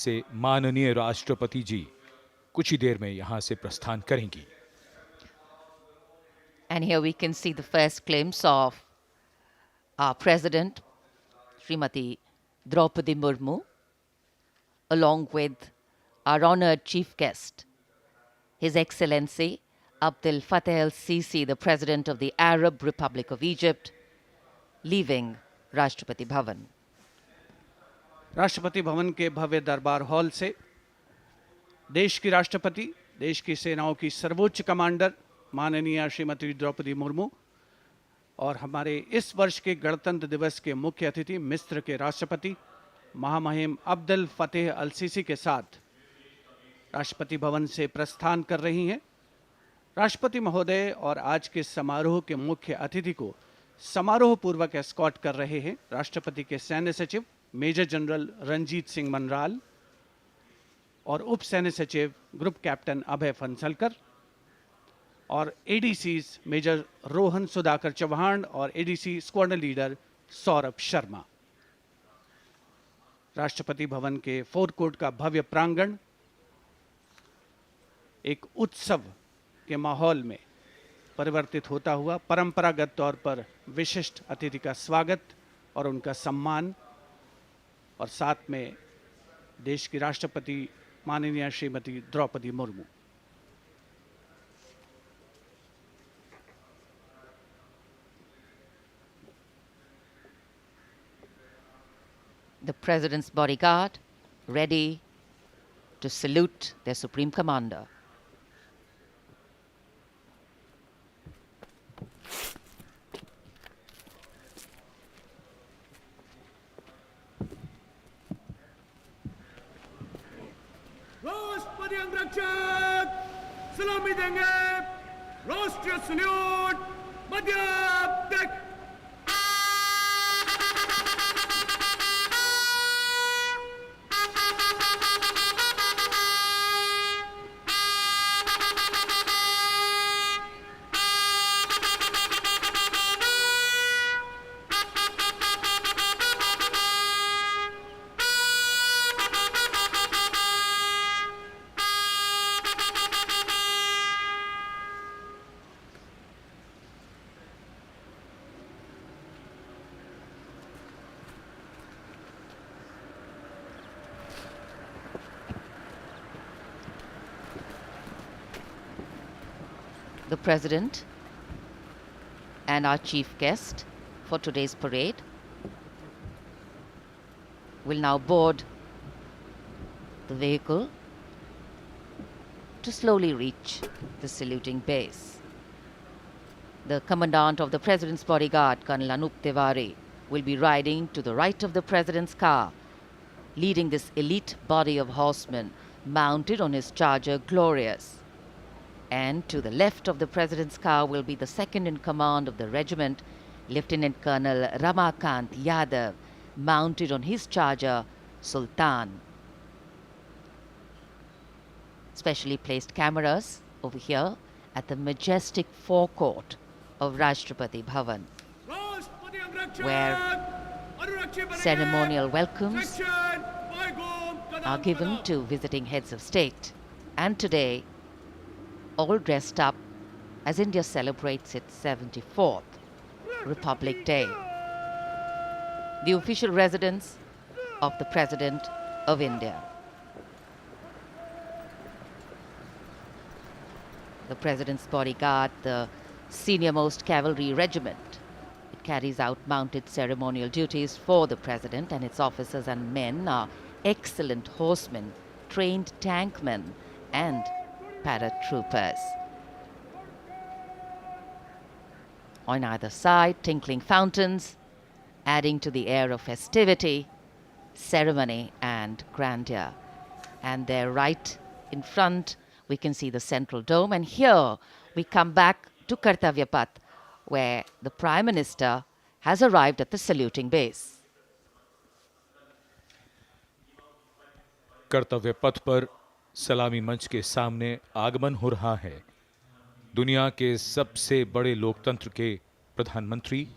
से माननीय राष्ट्रपति जी कुछ ही देर में यहां से प्रस्थान करेंगी। And here we can see the first glimpse of our President, Srimati Draupadi Murmu, along with our honored chief guest, His Excellency Abdel Fattah el-Sisi, the President of the Arab Republic of Egypt, leaving Rashtrapati Bhavan. Rashtrapati Bhavan के भव्य दरबार hall से देश की राष्ट्रपति, देश की सेनाओं की सर्वोच्च कमांडर माननीय श्रीमती द्रौपदी मुर्मू और हमारे इस वर्ष के गणतंत्र दिवस के मुख्य अतिथि मिस्र के राष्ट्रपति महामहिम अब्दुल फतेह अल सीसी के साथ राष्ट्रपति भवन से प्रस्थान कर रही हैं। राष्ट्रपति महोदय और आज के समारोह के मुख्य अतिथि को समारोह पूर्वक एस्कॉर्ट कर रहे हैं राष्ट्रपति के सैन्य सचिव मेजर जनरल रंजीत सिंह मनराल और उप सैन्य सचिव ग्रुप कैप्टन अभय फंसलकर और एडीसीज मेजर रोहन सुधाकर चौहान और ADC squadron leader Saurabh Sharma. Rashtrapati Bhavan के फोर कोर्ट का भव्य प्रांगण एक उत्सव के माहौल में परिवर्तित होता हुआ परंपरागत तौर पर विशिष्ट अतिथि का स्वागत और उनका सम्मान और साथ में देश की राष्ट्रपति माननीय Shrimati Draupadi Murmu. The President's bodyguard ready to salute their Supreme Commander. राष्ट्रपति अंगरक्षक सलामी देंगे। राष्ट्रीय सल्यूट मध्य तक। The President and our chief guest for today's parade will now board the vehicle to slowly reach the saluting base. The Commandant of the President's bodyguard, Colonel Anup Tiwari, will be riding to the right of the President's car, leading this elite body of horsemen mounted on his charger Glorious. And to the left of the President's car will be the second in command of the regiment, Lieutenant Colonel Ramakant Yadav, mounted on his charger Sultan. Specially placed cameras over here at the majestic forecourt of Rashtrapati Bhavan, where ceremonial welcomes are given to visiting heads of state. And today, all dressed up as India celebrates its 74th Republic Day, the official residence of the President of India. The President's bodyguard, the senior-most cavalry regiment, it carries out mounted ceremonial duties for the President, and its officers and men are excellent horsemen, trained tankmen and paratroopers. On either side, tinkling fountains, adding to the air of festivity, ceremony and grandeur. And there right in front, we can see the central dome. And here we come back to Kartavya Path, where the Prime Minister has arrived at the saluting base. कर्तव्य पथ पर सलामी मंच के सामने आगमन हो रहा है दुनिया के सबसे बड़े लोकतंत्र के प्रधानमंत्री